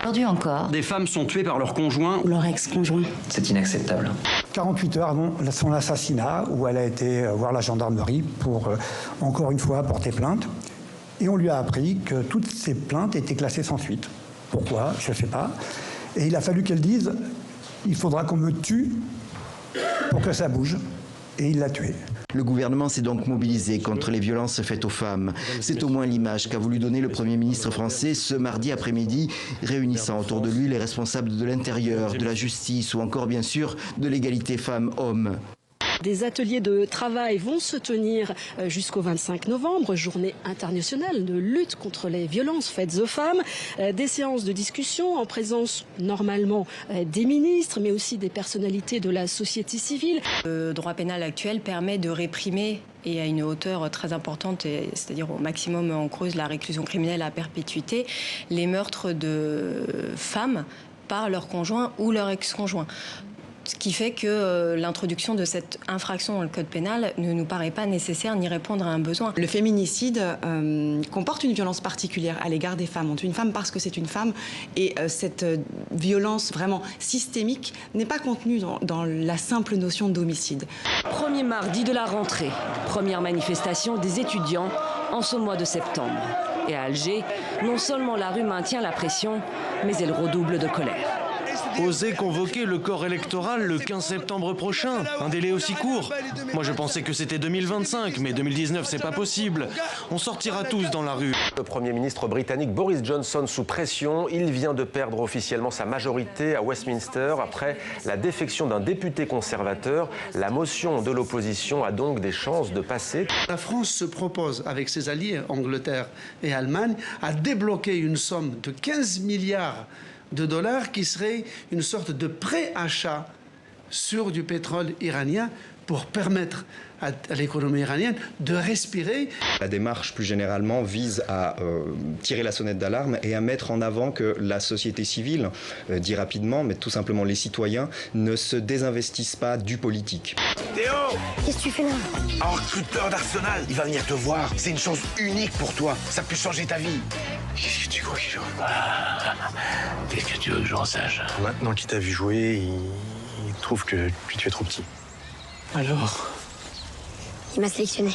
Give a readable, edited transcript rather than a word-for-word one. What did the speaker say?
Aujourd'hui encore, des femmes sont tuées par leur conjoint ou leur ex-conjoint. C'est inacceptable. 48 heures avant son assassinat, où elle a été voir la gendarmerie pour, encore une fois, porter plainte. Et on lui a appris que toutes ces plaintes étaient classées sans suite. Pourquoi? Je ne sais pas. Et il a fallu qu'elle dise « il faudra qu'on me tue pour que ça bouge ». Et il l'a tuée. Le gouvernement s'est donc mobilisé contre les violences faites aux femmes. C'est au moins l'image qu'a voulu donner le Premier ministre français ce mardi après-midi, réunissant autour de lui les responsables de l'intérieur, de la justice ou encore bien sûr de l'égalité femmes-hommes. Des ateliers de travail vont se tenir jusqu'au 25 novembre, journée internationale de lutte contre les violences faites aux femmes. Des séances de discussion en présence normalement des ministres, mais aussi des personnalités de la société civile. Le droit pénal actuel permet de réprimer et à une hauteur très importante, c'est-à-dire au maximum en cause la réclusion criminelle à perpétuité, les meurtres de femmes par leur conjoint ou leur ex-conjoint. Ce qui fait que l'introduction de cette infraction dans le code pénal ne nous paraît pas nécessaire ni répondre à un besoin. Le féminicide comporte une violence particulière à l'égard des femmes. On tue une femme parce que c'est une femme et cette violence vraiment systémique n'est pas contenue dans la simple notion d'homicide. Premier mardi de la rentrée, première manifestation des étudiants en ce mois de septembre. Et à Alger, non seulement la rue maintient la pression, mais elle redouble de colère. Oser convoquer le corps électoral le 15 septembre prochain, un délai aussi court. Moi je pensais que c'était 2025, mais 2019 c'est pas possible. On sortira tous dans la rue. Le Premier ministre britannique Boris Johnson sous pression, il vient de perdre officiellement sa majorité à Westminster après la défection d'un député conservateur. La motion de l'opposition a donc des chances de passer. La France se propose, avec ses alliés Angleterre et Allemagne, à débloquer une somme de 15 milliards de dollars qui serait une sorte de préachat sur du pétrole iranien pour permettre à l'économie iranienne de respirer. La démarche, plus généralement, vise à tirer la sonnette d'alarme et à mettre en avant que la société civile, dit rapidement, mais tout simplement les citoyens, ne se désinvestissent pas du politique. Théo! Qu'est-ce que tu fais là? Un recruteur d'Arsenal, il va venir te voir. C'est une chance unique pour toi. Ça peut changer ta vie. Qu'est-ce que tu crois qu'il joue? Qu'est-ce que tu veux que j'en sache? Maintenant qu'il t'a vu jouer, il trouve que tu es trop petit. Alors? Il m'a sélectionné.